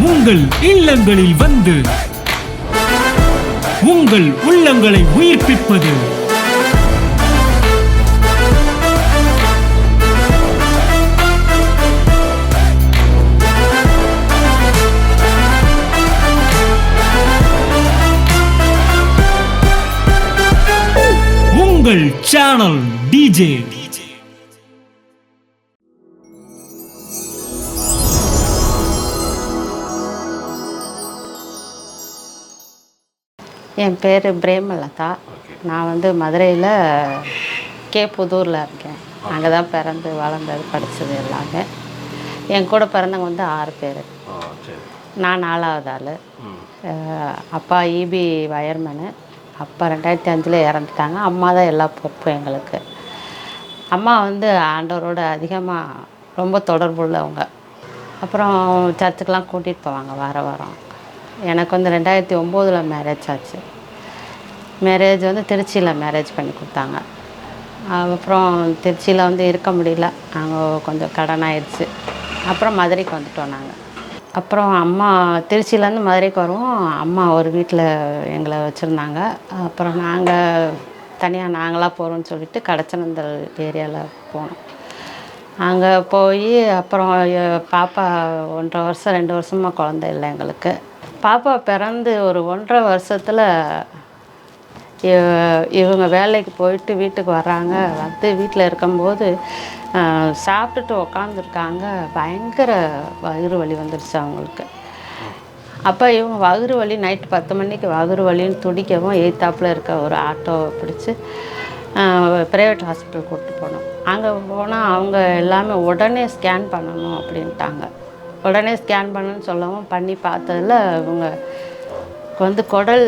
உங்கள் இல்லங்களில் வந்து உங்கள் உள்ளங்களை உயிர்ப்பிப்பது உங்கள் சேனல் டிஜே. என் பேர் பிரேமலதா. நான் மதுரையில் புதூரில் இருக்கேன். அங்கே தான் பிறந்து வளர்ந்தது, படித்தது எல்லாமே. என் கூட பிறந்தவங்க 6 பேர். நான் 4வது ஆள். அப்பா இபி வயர்மேனு. அப்பா 2005 இறந்துட்டாங்க. அம்மா தான் எல்லா பொறுப்பும் எங்களுக்கு. அம்மா ஆண்டவரோட அதிகமாக ரொம்ப தொடர்புள்ளவங்க. அப்புறம் சர்ச்சுக்கெலாம் கூட்டிகிட்டு போவாங்க வாரம். எனக்கு 2009 மேரேஜ் ஆச்சு. மேரேஜ் திருச்சியில் மேரேஜ் பண்ணி கொடுத்தாங்க. அப்புறம் திருச்சியில் இருக்க முடியல, அங்கே கொஞ்சம் கடன் ஆயிடுச்சு. அப்புறம் மதுரைக்கு வந்துட்டோம் நாங்கள். அப்புறம் அம்மா திருச்சியிலேருந்து மதுரைக்கு வருவோம். அம்மா ஒரு வீட்டில் எங்களை வச்சுருந்தாங்க. அப்புறம் நாங்கள் தனியாக நாங்களாக போகிறோன்னு சொல்லிட்டு கடச்சனந்தல் ஏரியாவில் போனோம். அங்கே போய் அப்புறம் பாப்பா 1.5 வருஷம் 2 வருஷமாக குழந்தை இல்லை எங்களுக்கு. பாப்பா பிறந்து ஒரு 1.5 வருஷத்தில் இவங்க வேலைக்கு போயிட்டு வீட்டுக்கு வர்றாங்க. வீட்டில் இருக்கும்போது சாப்பிட்டுட்டு உக்காந்துருக்காங்க. பயங்கர வயிறு வலி வந்துடுச்சு அவங்களுக்கு. அப்போ இவங்க வயிறு வலி நைட்டு 10 மணிக்கு வயிறு வலின்னு துடிக்கவும் எய்த்தாப்பில் இருக்க ஒரு ஆட்டோவை பிடிச்சி ப்ரைவேட் ஹாஸ்பிட்டல் கூப்பிட்டு போனோம். அங்கே போனால் அவங்க எல்லாமே உடனே ஸ்கேன் பண்ணணும் அப்படின்ட்டாங்க. உடனே ஸ்கேன் பண்ணுன்னு சொல்லவும் பண்ணி பார்த்ததில் இவங்க குடல்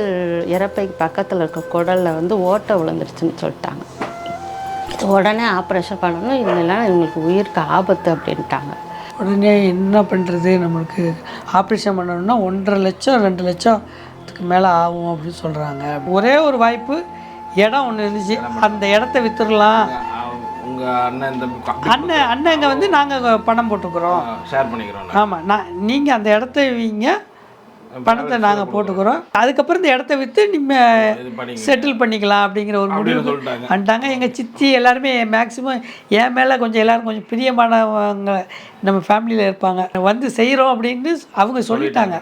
இறப்பைக்கு பக்கத்தில் இருக்க குடலில் ஓட்டை விழுந்துருச்சுன்னு சொல்லிட்டாங்க. உடனே ஆப்ரேஷன் பண்ணணும், இல்லைன்னா இவங்களுக்கு உயிருக்கு ஆபத்து அப்படின்ட்டாங்க. உடனே என்ன பண்ணுறது, நம்மளுக்கு ஆப்ரேஷன் பண்ணணும்னா 1.5 லட்சம் 2 லட்சத்துக்கு மேலே ஆகும் அப்படின்னு சொல்கிறாங்க. ஒரே ஒரு வாய்ப்பு, இடம் ஒன்று இருந்துச்சு, அந்த இடத்த விற்றுடலாம். அண்ணன் இங்கே நாங்கள் பணம் போட்டுக்கிறோம், ஷேர் பண்ணிக்கிறோம். ஆமாம், நீங்கள் அந்த இடத்த வீங்க, பணத்தை நாங்கள் போட்டுக்கிறோம், அதுக்கப்புறம் இந்த இடத்த விற்று நீங்கள் செட்டில் பண்ணிக்கலாம் அப்படிங்கிற ஒரு முடிவு வந்துட்டாங்க. எங்கள் சித்தி எல்லாருமே மேக்ஸிமம் என் மேலே எல்லோரும் கொஞ்சம் பிரியமானவங்க நம்ம ஃபேமிலியில் இருப்பாங்க. செய்கிறோம் அப்படின்னு அவங்க சொல்லிட்டாங்க.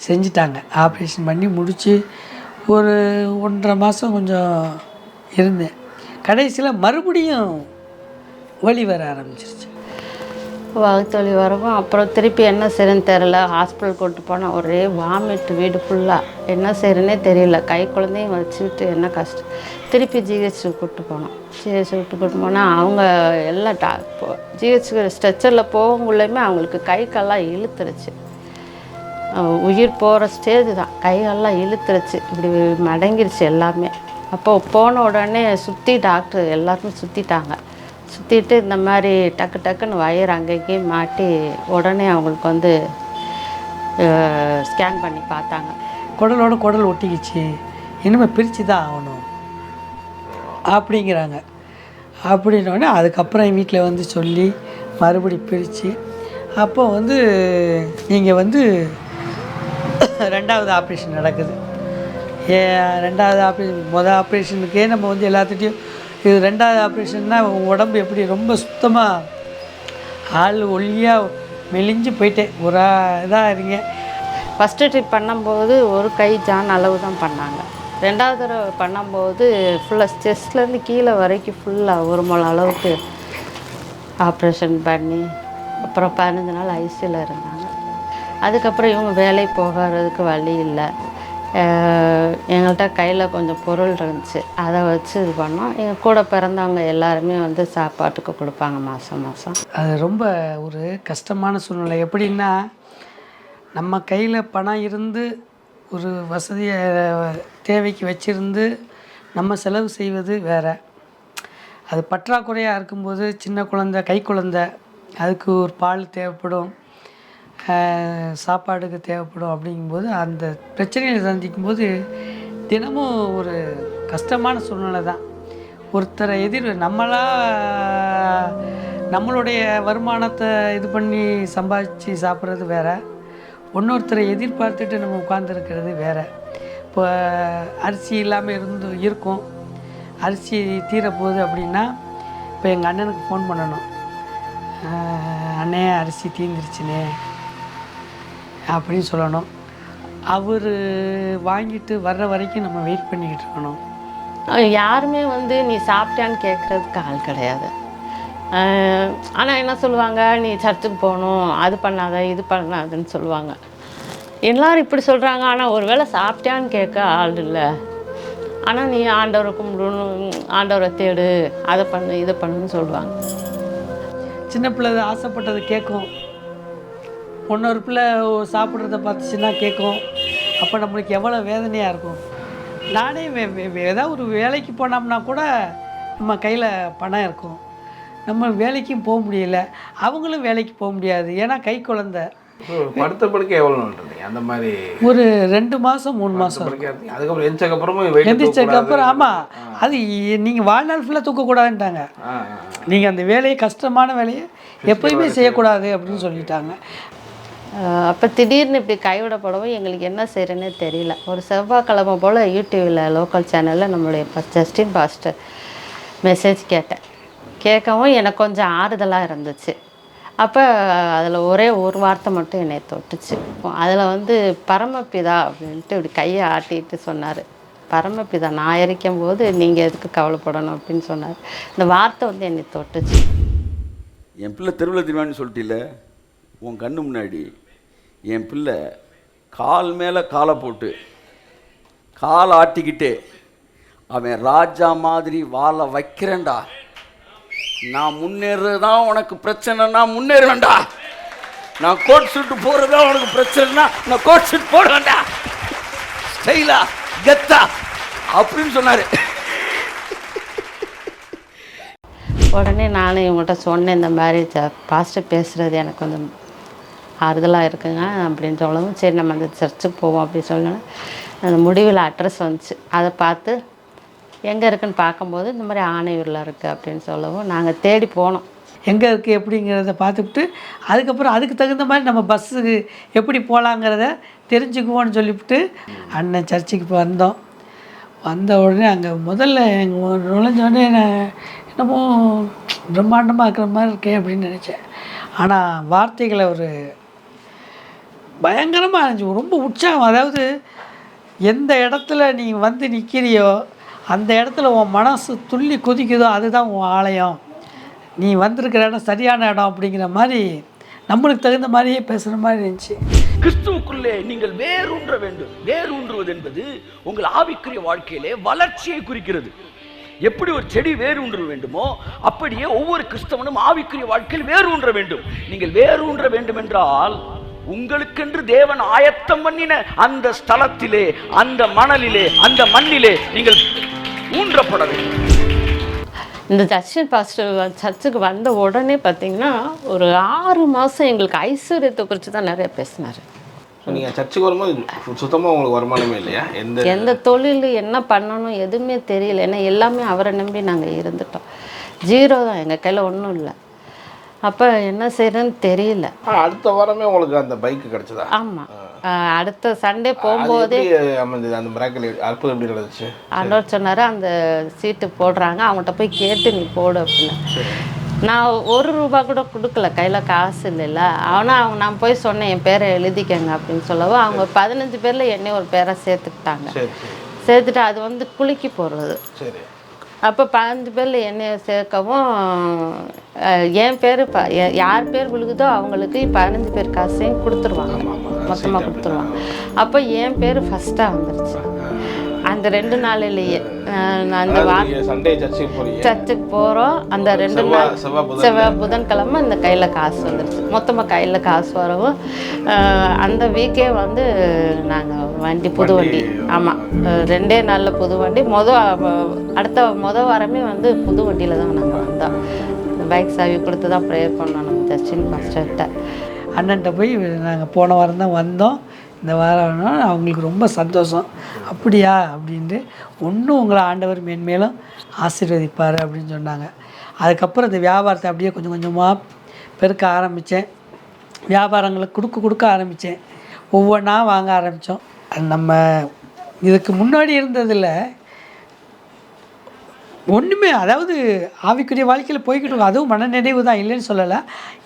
செஞ்சிட்டாங்க. ஆப்ரேஷன் பண்ணி முடித்து ஒரு 1.5 மாதம் கொஞ்சம் இருந்தேன். கடைசியில் மறுபடியும் வலி வர ஆரம்பிச்சிருச்சு. வகுத்து வலி வரவும் அப்புறம் திருப்பி என்ன செய்யணுன்னு தெரில. ஹாஸ்பிட்டல் கூப்பிட்டு போனால் ஒரே வாமிட், வீடு ஃபுல்லாக. என்ன செய்யறதுனே தெரியல. கை குழந்தையும் வச்சுக்கிட்டு என்ன கஷ்டம். திருப்பி ஜிஹெச் கூப்பிட்டு போனோம். ஜிஹெச் கூப்பிட்டு போனால் அவங்க எல்லாம் ஜிஹெச் ஸ்ட்ரெச்சரில் போகுங்குள்ளேயுமே அவங்களுக்கு கை கால்லாம் இழுத்துருச்சு. உயிர் போகிற ஸ்டேஜ் தான். கைகாலெலாம் இழுத்துருச்சு, இப்படி மடங்கிருச்சு எல்லாமே. அப்போ போன உடனே சுற்றி டாக்டர் எல்லாருமே சுற்றிட்டாங்க. சுற்றிட்டு இந்த மாதிரி டக்குன்னு வயிறு அங்கேயும் மாட்டி உடனே அவங்களுக்கு ஸ்கேன் பண்ணி பார்த்தாங்க. குடலோட குடல் ஒட்டிக்கிச்சு, இனிமேல் பிரித்து தான் ஆகணும் அப்படிங்கிறாங்க. அப்படின்னோடனே அதுக்கப்புறம் என் வீட்டில் சொல்லி மறுபடி பிரித்து, அப்போ நீங்கள் 2வது ஆப்ரேஷன் நடக்குது. 2வது ஆப்ரேஷன், மொதல் ஆப்ரேஷனுக்கே நம்ம எல்லாத்துட்டையும் இது 2வது ஆப்ரேஷன்னா உடம்பு எப்படி ரொம்ப சுத்தமாக ஆள் ஒல்லியாக மெலிஞ்சு போயிட்டேன், ஒரு இதாக இருங்க. ஃபஸ்ட்டு ட்ரிப் பண்ணும்போது ஒரு கை ஜான் அளவு தான் பண்ணாங்க. 2வது தடவை பண்ணும்போது ஃபுல்லாக செஸ்ட்லேருந்து கீழே வரைக்கும் ஃபுல்லாக 1 முழம் அளவுக்கு ஆப்ரேஷன் பண்ணி அப்புறம் 15 நாள் ஐசியூவில் இருந்தாங்க. அதுக்கப்புறம் இவங்க வேலைக்கு போகிறதுக்கு வழி இல்லை. எங்கள்கிட்ட கையில் கொஞ்சம் பொருள் இருந்துச்சு, அதை வச்சு இது பண்ணோம். எங்கள் கூட பிறந்தவங்க எல்லாருமே சாப்பாட்டுக்கு கொடுப்பாங்க மாதம். அது ரொம்ப ஒரு கஷ்டமான சூழ்நிலை. எப்படின்னா, நம்ம கையில் பணம் இருந்து ஒரு வசதியை தேவைக்கு வச்சுருந்து நம்ம செலவு செய்வது வேறு. அது பற்றாக்குறையாக இருக்கும்போது சின்ன குழந்தை, கை குழந்தை, அதுக்கு ஒரு பால் தேவைப்படும், சாப்பாடுக்கு தேவைப்படும். அப்படிங்கும்போது அந்த பிரச்சனைகளை சந்திக்கும்போது தினமும் ஒரு கஷ்டமான சூழ்நிலை தான். ஒருத்தரை நம்மளுடைய வருமானத்தை இது பண்ணி சம்பாதிச்சு சாப்பிட்றது வேறு, இன்னொருத்தரை எதிர்பார்த்துட்டு நம்ம உட்காந்துருக்கிறது வேறு. இப்போ அரிசி இல்லாமல் இருக்கும், அரிசி தீரப்போகுது அப்படின்னா இப்போ எங்கள் அண்ணனுக்கு ஃபோன் பண்ணணும், அண்ணே அரிசி தீர்ந்துருச்சுனே அப்படின்னு சொல்லணும். அவர் வாங்கிட்டு வர்ற வரைக்கும் நம்ம வெயிட் பண்ணிக்கிட்டு இருக்கணும். யாருமே வந்து நீ சாப்பிட்டான்னு கேட்குறதுக்கு ஆள் கிடையாது. ஆனால் என்ன சொல்லுவாங்க, நீ சர்ச்சுக்கு போகணும், அது பண்ணாத இது பண்ணாதுன்னு சொல்லுவாங்க. எல்லோரும் இப்படி சொல்கிறாங்க. ஆனால் ஒரு வேளை சாப்பிட்டான்னு கேட்க ஆள் இல்லை. ஆனால் நீ ஆண்டவரை கும்பிடணும், ஆண்டவரை தேடு, அதை பண்ணு இதை பண்ணுன்னு சொல்லுவாங்க. சின்ன பிள்ளை ஆசைப்பட்டது கேட்கும், இன்னொரு பிள்ளை சாப்பிட்றத பார்த்துச்சுன்னா கேட்கும். அப்போ நம்மளுக்கு எவ்வளோ வேதனையாக இருக்கும். நானே ஏதாவது ஒரு வேலைக்கு போனோம்னா கூட நம்ம கையில் பணம் இருக்கும், நம்ம வேலைக்கும் போக முடியல, அவங்களும் வேலைக்கு போக முடியாது, ஏன்னா கை குழந்தை. படுத்த படுக்க எவ்வளோ நாள் அந்த மாதிரி? ஒரு 2 மாதம் 3 மாதம். அதுக்கப்புறம் எந்திரிச்சதுக்கப்புறம் ஆமாம், அது நீங்கள் வாழ்நாள் ஃபுல்லாக தூக்கக்கூடாதுன்ட்டாங்க. நீங்கள் அந்த வேலையை, கஷ்டமான வேலையை எப்போயுமே செய்யக்கூடாது அப்படின்னு சொல்லிட்டாங்க. அப்போ திடீர்னு இப்படி கைவிடப்படவும் எங்களுக்கு என்ன செய்கிறேன்னே தெரியல. ஒரு செவ்வாய்க்கிழமை போல் யூடியூபில் லோக்கல் சேனலில் நம்மளுடைய ஜஸ்டின் பாஸ்டர் மெசேஜ் கேட்கவும் எனக்கு கொஞ்சம் ஆறுதலாக இருந்துச்சு. அப்போ அதில் ஒரே ஒரு வார்த்தை மட்டும் என்னை தொட்டுச்சு. அதில் வந்து பரமபிதா அப்படின்ட்டு இப்படி கையை ஆட்டிட்டு சொன்னார், பரமபிதா நான் எரிக்கும் போது நீங்கள் எதுக்கு கவலைப்படணும் அப்படின்னு சொன்னார். இந்த வார்த்தை வந்து என்னை தொட்டுச்சு. என் பிள்ளை தெருவில் திருவான்னு சொல்லிட்டில்ல, உன் கண்ணு முன்னாடி என் பிள்ளை கால் மேலே காலை போட்டு காலை ஆட்டிக்கிட்டு அவன் ராஜா மாதிரி வாழை வைக்கிறேன்டா, நான் முன்னேறதான் உனக்கு பிரச்சனைனா முன்னேறுவேன்டா, நான் கோட் ஷூட் போகிறதா உனக்கு பிரச்சனைனா நான் கோட் ஷூட் போடுவேன்டா, ஸ்டைலா கெத்தா அப்படின்னு சொன்னார். உடனே நானும் இவங்கள்ட்ட சொன்னேன், இந்த மாதிரி பாஸ்டர் பேசுகிறது எனக்கு கொஞ்சம் ஆறுதலாக இருக்குங்க அப்படின்னு சொல்லவும், சரி நம்ம அந்த சர்ச்சுக்கு போவோம் அப்படின்னு சொன்னோன்னா அந்த முடிவில் அட்ரஸ் வந்துச்சு. அதை பார்த்து எங்கே இருக்குன்னு பார்க்கும்போது இந்த மாதிரி ஆணையூரில் இருக்குது அப்படின்னு சொல்லவும் நாங்கள் தேடி போனோம். எங்கே இருக்குது எப்படிங்கிறத பார்த்துக்கிட்டு அதுக்கப்புறம் அதுக்கு தகுந்த மாதிரி நம்ம பஸ்ஸுக்கு எப்படி போகலாங்கிறத தெரிஞ்சுக்குவோன்னு சொல்லிவிட்டு அண்ணன் சர்ச்சுக்கு வந்தோம். வந்த உடனே அங்கே முதல்ல எங்கள் நுழைஞ்சோடனே நான் என்னமோ பிரம்மாண்டமாக இருக்கிற மாதிரி இருக்கேன் அப்படின்னு நினச்சேன். ஆனால் வார்த்தைகளை ஒரு பயங்கரமாக இருந்துச்சு, ரொம்ப உற்சாகம். அதாவது எந்த இடத்துல நீ வந்து நிற்கிறியோ அந்த இடத்துல உன் மனசு துள்ளி குதிக்குதோ அதுதான் உன் ஆலயம், நீ வந்திருக்கிற இடம் சரியான இடம் அப்படிங்கிற மாதிரி நம்மளுக்கு தகுந்த மாதிரியே பேசுகிற மாதிரி இருந்துச்சு. கிறிஸ்துவுக்குள்ளே நீங்கள் வேரூன்ற வேண்டும். வேரூன்றுவது என்பது உங்கள் ஆவிக்குரிய வாழ்க்கையிலே வளர்ச்சியை குறிக்கிறது. எப்படி ஒரு செடி வேரூன்ற வேண்டுமோ அப்படியே ஒவ்வொரு கிறிஸ்தவனும் ஆவிக்குரிய வாழ்க்கையில் வேரூன்ற வேண்டும். நீங்கள் வேரூன்ற வேண்டும் என்றால் உங்களுக்கென்று தேவன் ஆயத்தம் பண்ணின அந்த ஸ்தலத்திலே, அந்த மணலிலே, அந்த மண்ணிலே நீங்கள் ஊன்றப்பட வேண்டும். இந்த ஜஸ்டின் பாஸ்டர் சர்ச்சுக்கு வந்த உடனே பார்த்தீங்கன்னா ஒரு 6 மாதம் எங்களுக்கு ஐஸ்வர்யத்தை குறித்து தான் நிறைய பேசினார். நீங்கள் சர்ச்சுக்கு வரும்போது சுத்தமாக உங்களுக்கு வருமானமே இல்லையா? எந்த தொழில் என்ன பண்ணணும் எதுவுமே தெரியல. ஏன்னா எல்லாமே அவரை நம்பி நாங்கள் இருந்துட்டோம். 0 தான், எங்கள் கையில் ஒன்றும் இல்லை. அப்போ என்ன செய்யறதுன்னு தெரியல. அடுத்த வாரமே உங்களுக்கு அந்த பைக் கிடைச்சதா? ஆமாம், அடுத்த சண்டே போகும்போதே அந்த மிராக்கிள் அற்புதம் எப்படி நடந்துச்சு? ஆண்டவர் சொன்னார், அந்த சீட்டு போடுறாங்க, அவங்கள்ட்ட போய் கேட்டு நீ போடு அப்படின்னு. நான் ₹1 கூட கொடுக்கல, கையில் காசு இல்லைல்ல. ஆனால் நான் போய் சொன்னேன் என் பேரை எழுதிக்கங்க அப்படின்னு சொல்லவும் அவங்க 15 பேரில் என்னையும் ஒரு பேரை சேர்த்துக்கிட்டாங்க. சேர்த்துட்டு அது வந்து குலுக்கி போடுறது. அப்போ 15 பேரில் என்னையை சேர்க்கவும் என் பேர் யார் பேர் விழுகுதோ அவங்களுக்கு 15 பேர் காசையும் கொடுத்துருவாங்க, மொத்தமாக கொடுத்துருவாங்க. அப்போ என் பேர் ஃபஸ்ட்டாக வந்துருச்சு அந்த 2 நாளிலேயே. அந்த சர்ச்சுக்கு போகிறோம், அந்த 2 நாள் செவ்வாய் புதன்கிழமை அந்த கையில் காசு வந்துருச்சு. மொத்தமாக கையில் காசு வரவும் அந்த வீக்கே வந்து நாங்கள் வண்டி, புது வண்டி. ஆமாம், 2 நாளில் புது வண்டி. அடுத்த வாரமே வந்து புது வண்டியில் தான் நாங்கள் வந்தோம். பைக் சாவி கொடுத்து தான் ப்ரேயர் பண்ணோம் நம்ம ஜஸ்டின் பாஸ்டர்கிட்ட. அண்ணன்ட்ட போய் நாங்கள் போன வாரம் தான் வந்தோம், இந்த வாரம் அவங்களுக்கு ரொம்ப சந்தோஷம். அப்படியா அப்படின்ட்டு ஒன்றும் உங்களை ஆண்டவர் மேன்மேலும் ஆசீர்வதிப்பார் அப்படின்னு சொன்னாங்க. அதுக்கப்புறம் இந்த வியாபாரத்தை அப்படியே கொஞ்சம் கொஞ்சமாக பெருக்க ஆரம்பித்தேன். வியாபாரங்களை கொடுக்க ஆரம்பித்தேன். ஒவ்வொன்றா வாங்க ஆரம்பித்தோம். அது நம்ம இதுக்கு முன்னாடி இருந்ததில் ஒன்றுமே, அதாவது ஆவிக்குரிய வாழ்க்கையில் போய்கிட்டு இருக்கும். அதுவும் மனநிறைவு தான், இல்லைன்னு சொல்லலை.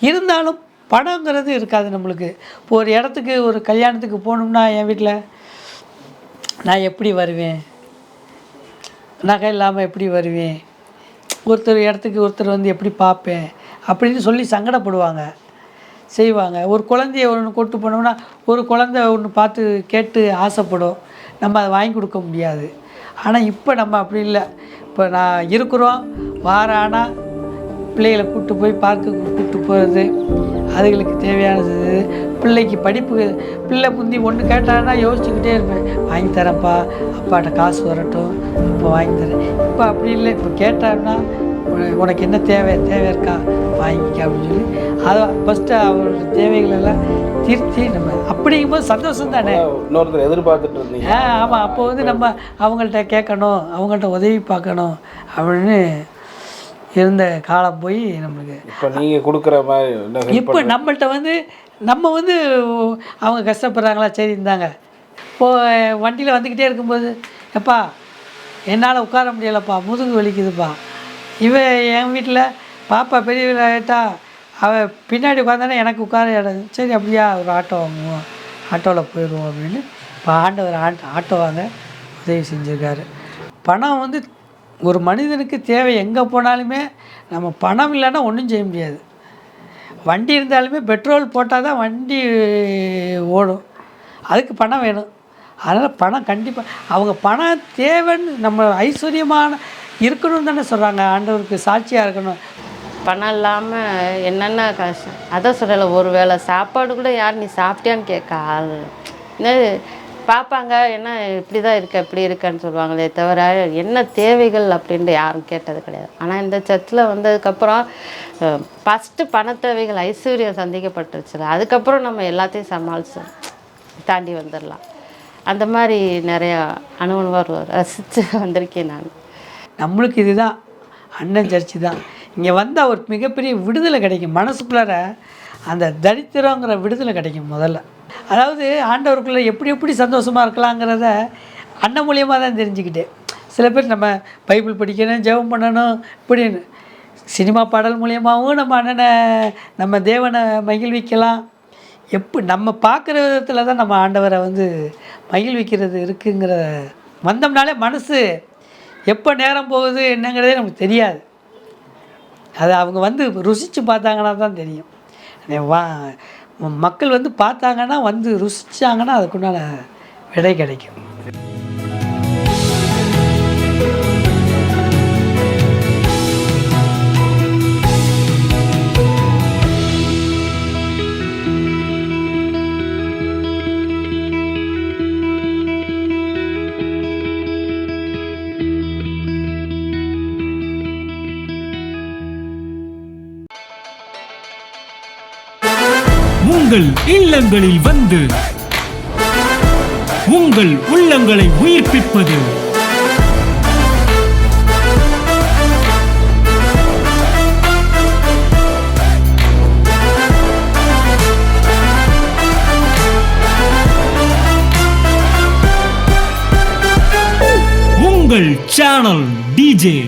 இருந்தாலும் பணங்கிறது இருக்காது நம்மளுக்கு. இப்போ ஒரு இடத்துக்கு, ஒரு கல்யாணத்துக்கு போகணும்னா என் வீட்டில் நான் எப்படி வருவேன், நகை இல்லாமல் எப்படி வருவேன், ஒருத்தர் இடத்துக்கு ஒருத்தர் வந்து எப்படி பார்ப்பேன் அப்படின்னு சொல்லி சங்கடப்படுவாங்க, செய்வாங்க. ஒரு குழந்தைய ஒன்று கூப்பிட்டு போனோம்னா ஒரு குழந்தை ஒன்று பார்த்து கேட்டு ஆசைப்படும், நம்ம அதை வாங்கி கொடுக்க முடியாது. ஆனால் இப்போ நம்ம அப்படி இல்லை. இப்போ நான் இருக்கிறோம், வாரம் ஆனால் பிள்ளைகளை கூப்பிட்டு போய் பார்க்குக்கு கூப்பிட்டு போகிறது, அதுகளுக்கு தேவையானது, பிள்ளைக்கு படிப்பு, பிள்ளை முந்தி ஒன்று கேட்டாங்கன்னா யோசிச்சுக்கிட்டே இருப்பேன், வாங்கி தரேன்ப்பா, அப்பாட்ட காசு வரட்டும், அப்போ வாங்கி தரேன். இப்போ அப்படி இல்லை. இப்போ கேட்டான்னா உனக்கு என்ன தேவை இருக்கா வாங்கிக்க அப்படின்னு சொல்லி அதை ஃபஸ்ட்டு அவரோட தேவைகளெல்லாம் தீர்த்தி நம்ம அப்படிங்கும்போது சந்தோஷம் தானே. இன்னொருத்தர் எதிர்பார்த்துட்டு இருந்தீங்க. ஆமாம். அப்போ வந்து நம்ம அவங்கள்ட்ட கேட்கணும், அவங்கள்ட்ட உதவி பார்க்கணும் அப்படின்னு இருந்த காலம் போய் நம்மளுக்கு இப்போ நீங்கள் கொடுக்குற மாதிரி இப்போ நம்மள்ட்ட வந்து நம்ம வந்து அவங்க கஷ்டப்படுறாங்களா, சரி இருந்தாங்க. இப்போது வண்டியில் வந்துக்கிட்டே இருக்கும்போது, எப்பா என்னால் உட்கார முடியலப்பா, முதுகு வலிக்குதுப்பா, என் வீட்டில் பாப்பா பெரிய ஆகிட்டா, அவள் பின்னாடி உட்காந்தானே எனக்கு உட்கார இடம், சரி அப்படியா ஒரு ஆட்டோ வாங்குவோம், ஆட்டோவில் போயிடுவோம் அப்படின்னு இப்போ ஆண்டவர் ஆட்டோ வாங்க உதவி செஞ்சுருக்காரு. பணம் வந்து ஒரு மனிதனுக்கு தேவை. எங்கே போனாலுமே நம்ம பணம் இல்லைன்னா ஒன்றும் செய்ய முடியாது. வண்டி இருந்தாலுமே பெட்ரோல் போட்டால் தான் வண்டி ஓடும், அதுக்கு பணம் வேணும். அதனால் பணம் கண்டிப்பாக, அவங்க பணம் தேவைன்னு நம்ம ஐஸ்வர்யமான இருக்கணும்னு தானே சொல்கிறாங்க, ஆண்டவருக்கு சாட்சியாக இருக்கணும். பணம் இல்லாமல் என்னென்ன கஷ்டம், அதான் சொல்லலை. ஒரு வேளை சாப்பாடு கூட யார் நீ சாப்பிட்டியான்னு கேட்க ஆள் என்ன பார்ப்பாங்க, என்ன இப்படி தான் இருக்க இப்படி இருக்கான்னு சொல்லுவாங்களே தவிர என்ன தேவைகள் அப்படின்ட்டு யாரும் கேட்டது கிடையாது. ஆனால் இந்த சர்ச்சில் வந்ததுக்கப்புறம் ஃபஸ்ட்டு பண தேவைகள் ஐஸ்வர்யம் சந்திக்கப்பட்டுருச்சுல, அதுக்கப்புறம் நம்ம எல்லாத்தையும் சமாளித்து தாண்டி வந்துடலாம். அந்த மாதிரி நிறையா அனுபவம் ரசித்து வந்திருக்கேன் நான். நம்மளுக்கு இதுதான் அண்ணன் சர்ச்சு தான். இங்கே வந்தால் ஒரு மிகப்பெரிய விடுதலை கிடைக்கும், மனசுக்குள்ளார அந்த தரித்திரங்கிற விடுதலை கிடைக்கும் முதல்ல. அதாவது ஆண்டவருக்குள்ளே எப்படி சந்தோஷமாக இருக்கலாங்கிறத அண்ணன் மூலியமாக தான் தெரிஞ்சுக்கிட்டேன். சில பேர் நம்ம பைபிள் படிக்கணும், ஜெபம் பண்ணணும் இப்படின்னு, சினிமா பாடல் மூலியமாகவும் நம்ம அண்ணனை, நம்ம தேவனை மகிழ்விக்கலாம். நம்ம பார்க்குற விதத்தில் தான் நம்ம ஆண்டவரை வந்து மகிழ்விக்கிறது இருக்குங்கிற. வந்தோம்னாலே மனசு எப்போ நேரம் போகுது என்னங்கிறதே நமக்கு தெரியாது. அது அவங்க வந்து ருசித்து பார்த்தாங்கன்னா தான் தெரியும். மக்கள் வந்து பார்த்தாங்கன்னா, வந்து ருசித்தாங்கன்னா அதுக்குண்டான விடை கிடைக்கும். உங்கள் இல்லங்களில் வந்து உங்கள் உள்ளங்களை உயிர்ப்பிப்பது உங்கள் சேனல் டிஜே.